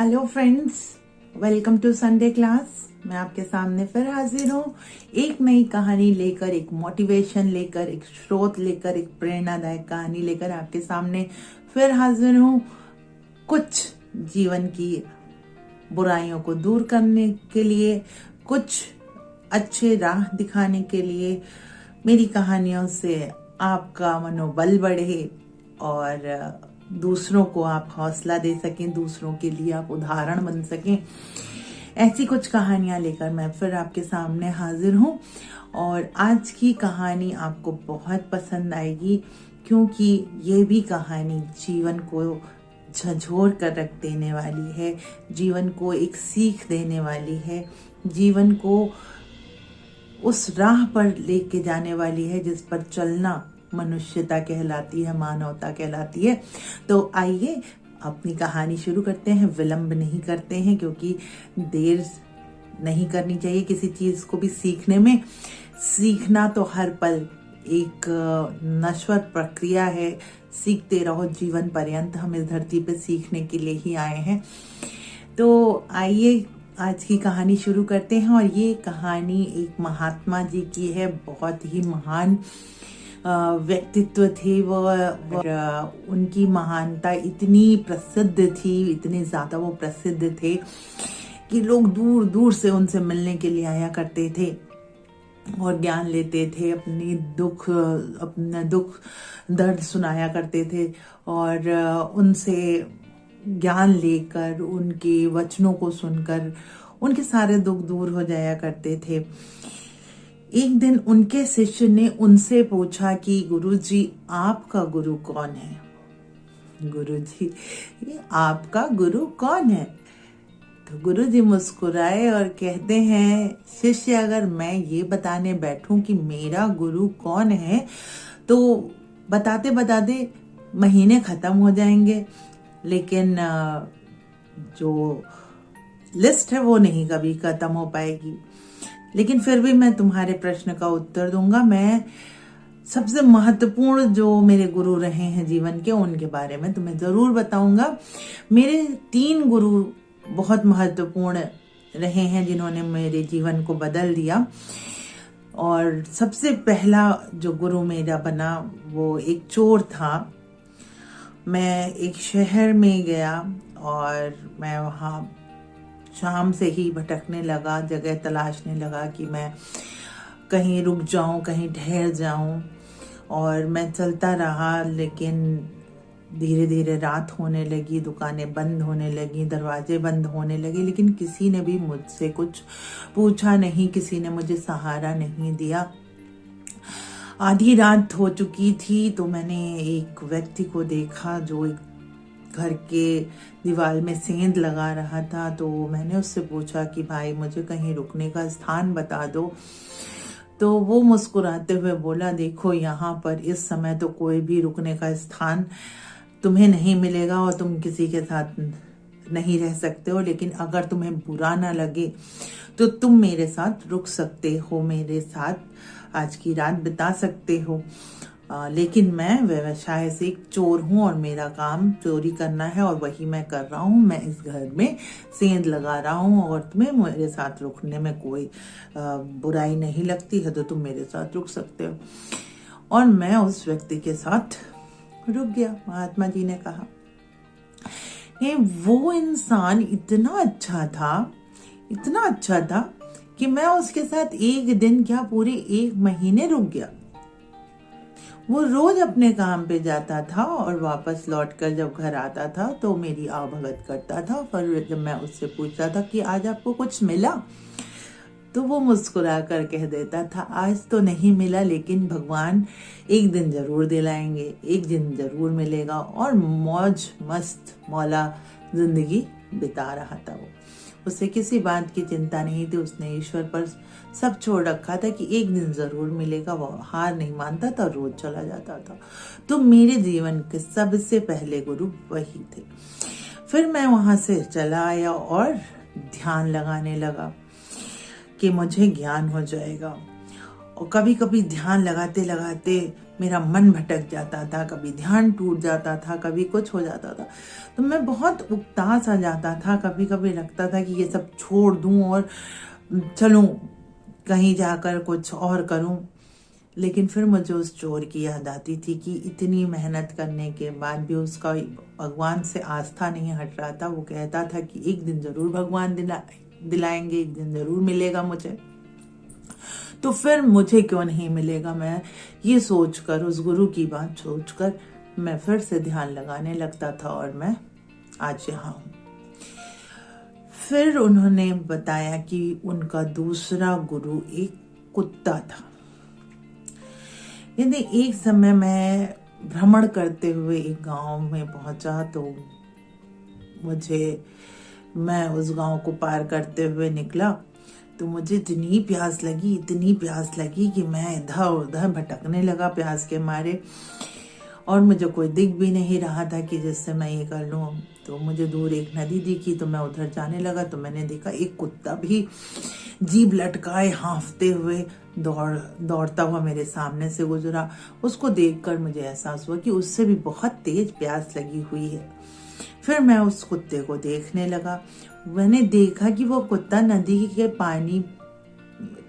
Hello friends, welcome to Sunday class. मैं आपके सामने फिर हाजिर हूँ एक नई कहानी लेकर, एक मोटिवेशन लेकर, एक स्रोत लेकर, एक प्रेरणादायक कहानी लेकर आपके सामने फिर हाजिर हूँ। कुछ जीवन की बुराइयों को दूर करने के लिए, कुछ अच्छे राह दिखाने के लिए, मेरी कहानियों से आपका मनोबल बढ़े और दूसरों को आप हौसला दे सकें, दूसरों के लिए आप उदाहरण बन सकें। ऐसी कुछ कहानियां लेकर मैं फिर आपके सामने हाजिर हूं और आज की कहानी आपको बहुत पसंद आएगी, क्योंकि ये भी कहानी जीवन को झंझोर कर रख देने वाली है, जीवन को एक सीख देने वाली है, जीवन को उस राह पर लेके जाने वाली है जिस पर चलना मनुष्यता कहलाती है, मानवता कहलाती है। तो आइए अपनी कहानी शुरू करते हैं। विलंब नहीं करते हैं, क्योंकि देर नहीं करनी चाहिए किसी चीज को भी सीखने में। सीखना तो हर पल एक नश्वर प्रक्रिया है। सीखते रहो जीवन पर्यंत। हम इस धरती पे सीखने के लिए ही आए हैं। तो आइए आज की कहानी शुरू करते हैं। और ये कहानी एक महात्मा जी की है। बहुत ही महान व्यक्तित्व थे वो, और उनकी महानता इतनी प्रसिद्ध थी, इतने ज्यादा वो प्रसिद्ध थे कि लोग दूर दूर से उनसे मिलने के लिए आया करते थे और ज्ञान लेते थे, अपना दुख दर्द सुनाया करते थे और उनसे ज्ञान लेकर, उनके वचनों को सुनकर उनके सारे दुख दूर हो जाया करते थे। एक दिन उनके शिष्य ने उनसे पूछा कि गुरुजी, आपका गुरु कौन है? गुरुजी, ये आपका गुरु कौन है? तो गुरुजी मुस्कुराए और कहते हैं, शिष्य, अगर मैं ये बताने बैठूं कि मेरा गुरु कौन है तो बताते बताते महीने खत्म हो जाएंगे, लेकिन जो लिस्ट है वो नहीं कभी खत्म हो पाएगी। लेकिन फिर भी मैं तुम्हारे प्रश्न का उत्तर दूंगा। मैं सबसे महत्वपूर्ण जो मेरे गुरु रहे हैं जीवन के, उनके बारे में तुम्हें जरूर बताऊंगा। मेरे 3 गुरु बहुत महत्वपूर्ण रहे हैं जिन्होंने मेरे जीवन को बदल दिया। और सबसे पहला जो गुरु मेरा बना वो एक चोर था। मैं एक शहर में गया और मैं वहाँ शाम से ही भटकने लगा, जगह तलाशने लगा कि मैं कहीं रुक जाऊं, कहीं ठहर जाऊं। और मैं चलता रहा, लेकिन धीरे धीरे रात होने लगी, दुकानें बंद होने लगी, दरवाजे बंद होने लगे, लेकिन किसी ने भी मुझसे कुछ पूछा नहीं, किसी ने मुझे सहारा नहीं दिया। आधी रात हो चुकी थी तो मैंने एक व्यक्ति को देखा जो एक घर के दीवार में सेंध लगा रहा था। तो मैंने उससे पूछा कि भाई, मुझे कहीं रुकने का स्थान बता दो। तो वो मुस्कुराते हुए बोला, देखो, यहाँ पर इस समय तो कोई भी रुकने का स्थान तुम्हें नहीं मिलेगा और तुम किसी के साथ नहीं रह सकते हो, लेकिन अगर तुम्हें बुरा ना लगे तो तुम मेरे साथ रुक सकते हो, मेरे साथ आज की रात बिता सकते हो। लेकिन मैं व्यवसाय से एक चोर हूँ और मेरा काम चोरी करना है और वही मैं कर रहा हूँ। मैं इस घर में सेंध लगा रहा हूँ और तुम्हें मेरे साथ रुकने में कोई बुराई नहीं लगती है तो तुम मेरे साथ रुक सकते हो। और मैं उस व्यक्ति के साथ रुक गया। महात्मा जी ने कहा, ये वो इंसान इतना अच्छा था कि मैं उसके साथ एक दिन क्या पूरे 1 महीने रुक गया। वो रोज अपने काम पे जाता था और वापस लौटकर जब घर आता था तो मेरी आवभगत करता था। पर जब मैं उससे पूछता था कि आज आपको कुछ मिला, तो वो मुस्कुरा कर कह देता था, आज तो नहीं मिला, लेकिन भगवान एक दिन जरूर दिलाएंगे, एक दिन जरूर मिलेगा। और मौज मस्त मौला जिंदगी बिता रहा था वो। उसे किसी बात की चिंता नहीं थी। उसने ईश्वर पर सब छोड़ रखा था कि एक दिन जरूर मिलेगा। वो हार नहीं मानता था, रोज चला जाता था। तो मेरे जीवन के सबसे पहले गुरु वही थे। फिर मैं वहां से चला आया और ध्यान लगाने लगा कि मुझे ज्ञान हो जाएगा। और कभी कभी ध्यान लगाते लगाते मेरा मन भटक जाता था, कभी ध्यान टूट जाता था, कभी कुछ हो जाता था, तो मैं बहुत उकता सा जाता था। कभी कभी लगता था कि ये सब छोड़ दूं और चलूं कहीं जाकर कुछ और करूं। लेकिन फिर मुझे उस चोर की याद आती थी कि इतनी मेहनत करने के बाद भी उसका भगवान से आस्था नहीं हट रहा था। वो कहता था कि एक दिन जरूर भगवान दिलाएंगे, एक दिन जरूर मिलेगा मुझे, तो फिर मुझे क्यों नहीं मिलेगा। मैं ये सोचकर, उस गुरु की बात सोचकर मैं फिर से ध्यान लगाने लगता था और मैं आज यहाँ हूँ। फिर उन्होंने बताया कि उनका दूसरा गुरु एक कुत्ता था। यदि एक समय मैं भ्रमण करते हुए एक गांव में पहुंचा, तो मैं उस गांव को पार करते हुए निकला, तो मुझे इतनी प्यास लगी कि मैं इधर उधर भटकने लगा प्यास के मारे, और मुझे कोई दिख भी नहीं रहा था कि जिससे मैं ये कर लूं। तो मुझे दूर एक नदी दिखी, तो मैं उधर जाने लगा, तो मैंने देखा एक कुत्ता भी जीभ लटकाए हांफते हुए दौड़ता हुआ मेरे सामने से गुजरा। उसको देखकर मुझे एहसास हुआ कि उससे भी बहुत तेज प्यास लगी हुई है। फिर मैं उस कुत्ते को देखने लगा। मैंने देखा कि वो कुत्ता नदी के पानी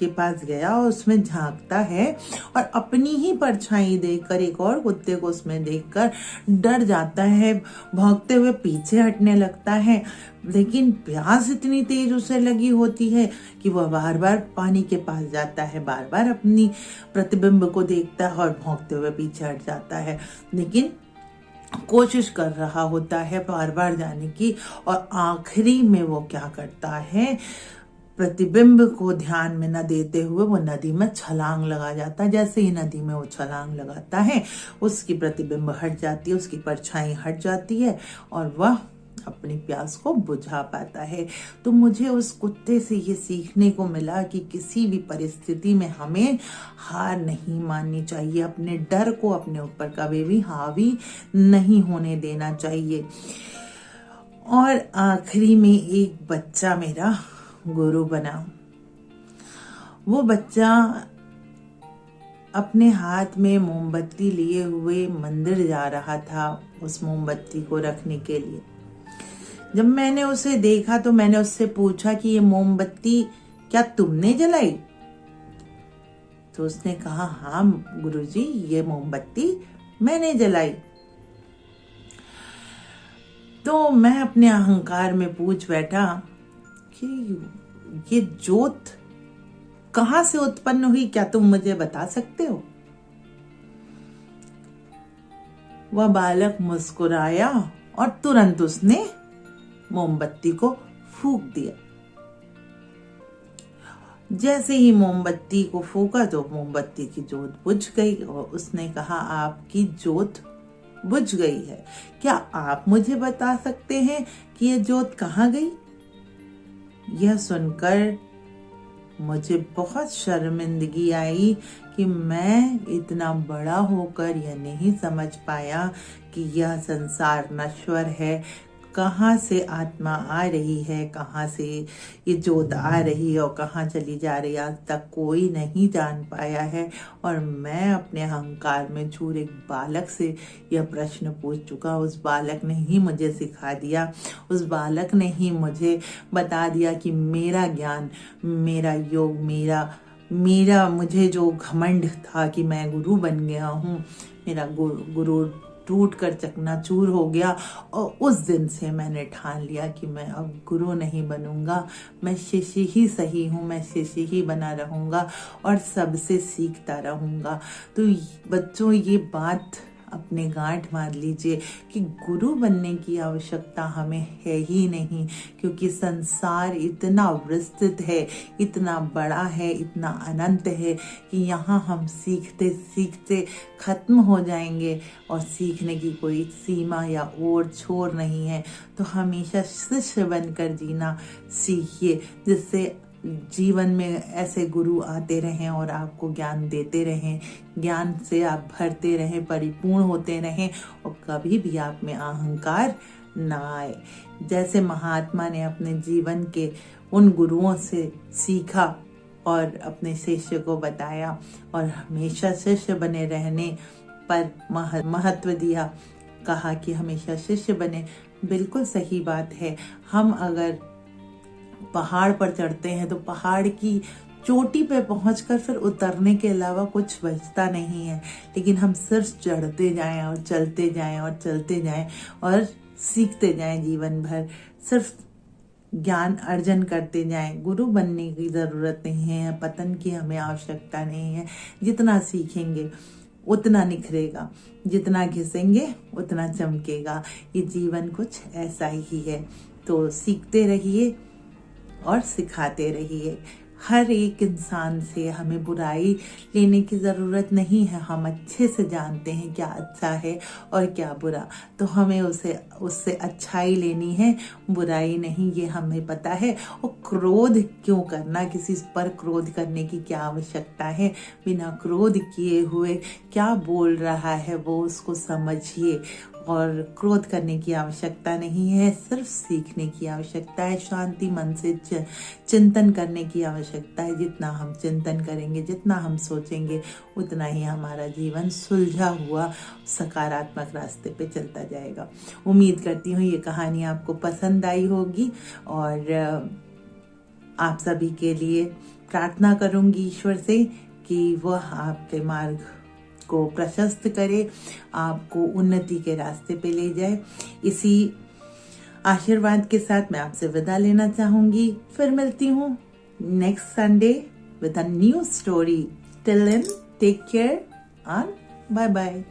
के पास गया और उसमें झांकता है, और अपनी ही परछाई देखकर एक और कुत्ते को उसमें देखकर डर जाता है, भौंकते हुए पीछे हटने लगता है। लेकिन प्यास इतनी तेज उसे लगी होती है कि वह बार बार पानी के पास जाता है, बार बार अपनी प्रतिबिंब को देखता है और भौंकते हुए पीछे हट जाता है, लेकिन कोशिश कर रहा होता है बार बार जाने की। और आखिरी में वो क्या करता है, प्रतिबिंब को ध्यान में न देते हुए वो नदी में छलांग लगा जाता है। जैसे ही नदी में वो छलांग लगाता है, उसकी प्रतिबिंब हट जाती है, उसकी परछाई हट जाती है, और वह अपनी प्यास को बुझा पाता है। तो मुझे उस कुत्ते से ये सीखने को मिला कि किसी भी परिस्थिति में हमें हार नहीं माननी चाहिए, अपने डर को अपने ऊपर कभी भी हावी नहीं होने देना चाहिए। और आखिरी में एक बच्चा मेरा गुरु बना। वो बच्चा अपने हाथ में मोमबत्ती लिए हुए मंदिर जा रहा था उस मोमबत्ती को रखने के लिए। जब मैंने उसे देखा तो मैंने उससे पूछा कि ये मोमबत्ती क्या तुमने जलाई? तो उसने कहा, हाँ गुरुजी, ये मोमबत्ती मैंने जलाई। तो मैं अपने अहंकार में पूछ बैठा कि ये ज्योत कहां से उत्पन्न हुई, क्या तुम मुझे बता सकते हो? वह बालक मुस्कुराया और तुरंत उसने मोमबत्ती को फूंक दिया। जैसे ही मोमबत्ती को फूंका तो मोमबत्ती की ज्योत बुझ गई, और उसने कहा, आपकी ज्योत बुझ गई है, क्या आप मुझे बता सकते हैं कि यह ज्योत कहाँ गई? यह सुनकर मुझे बहुत शर्मिंदगी आई कि मैं इतना बड़ा होकर यह नहीं समझ पाया कि यह संसार नश्वर है। कहाँ से आत्मा आ रही है, कहाँ से ये ज्योत आ रही है और कहाँ चली जा रही है, आज तक कोई नहीं जान पाया है। और मैं अपने अहंकार में चूर एक बालक से यह प्रश्न पूछ चुका। उस बालक ने ही मुझे सिखा दिया, उस बालक ने ही मुझे बता दिया कि मेरा ज्ञान, मेरा योग, मेरा मुझे जो घमंड था कि मैं गुरु बन गया हूँ, मेरा गुरु टूट कर चकनाचूर हो गया। और उस दिन से मैंने ठान लिया कि मैं अब गुरु नहीं बनूंगा, मैं शिष्य ही सही हूँ, मैं शिष्य ही बना रहूंगा और सबसे सीखता रहूंगा। तो बच्चों, ये बात अपने गांठ मार लीजिए कि गुरु बनने की आवश्यकता हमें है ही नहीं, क्योंकि संसार इतना विस्तृत है, इतना बड़ा है, इतना अनंत है कि यहाँ हम सीखते सीखते खत्म हो जाएंगे और सीखने की कोई सीमा या ओर छोर नहीं है। तो हमेशा शिष्य बनकर जीना सीखिए, जिससे जीवन में ऐसे गुरु आते रहें और आपको ज्ञान देते रहें, ज्ञान से आप भरते रहें, परिपूर्ण होते रहें और कभी भी आप में अहंकार ना आए। जैसे महात्मा ने अपने जीवन के उन गुरुओं से सीखा और अपने शिष्य को बताया और हमेशा शिष्य बने रहने पर महत्व दिया, कहा कि हमेशा शिष्य बने। बिल्कुल सही बात है। हम अगर पहाड़ पर चढ़ते हैं तो पहाड़ की चोटी पे पहुंचकर फिर उतरने के अलावा कुछ बचता नहीं है, लेकिन हम सिर्फ चढ़ते जाएं और चलते जाएं और चलते जाएं और सीखते जाएं जीवन भर, सिर्फ ज्ञान अर्जन करते जाएं। गुरु बनने की जरूरत नहीं है, पतन की हमें आवश्यकता नहीं है। जितना सीखेंगे उतना निखरेगा, जितना घिसेंगे उतना चमकेगा। ये जीवन कुछ ऐसा ही है। तो सीखते रहिए और सिखाते रहिए। हर एक इंसान से हमें बुराई लेने की ज़रूरत नहीं है। हम अच्छे से जानते हैं क्या अच्छा है और क्या बुरा, तो हमें उससे अच्छाई लेनी है, बुराई नहीं, ये हमें पता है। और क्रोध क्यों करना, किसी पर क्रोध करने की क्या आवश्यकता है। बिना क्रोध किए हुए क्या बोल रहा है वो उसको समझिए, और क्रोध करने की आवश्यकता नहीं है, सिर्फ सीखने की आवश्यकता है। शांति मन से चिंतन करने की आवश्यकता है। जितना हम चिंतन करेंगे, जितना हम सोचेंगे, उतना ही हमारा जीवन सुलझा हुआ सकारात्मक रास्ते पे चलता जाएगा। उम्मीद करती हूँ ये कहानी आपको पसंद आई होगी, और आप सभी के लिए प्रार्थना करूंगी ईश्वर से कि वह आपके मार्ग को प्रशस्त करे, आपको उन्नति के रास्ते पे ले जाए। इसी आशीर्वाद के साथ मैं आपसे विदा लेना चाहूंगी। फिर मिलती हूँ next Sunday with a new story. Till then take care and bye bye.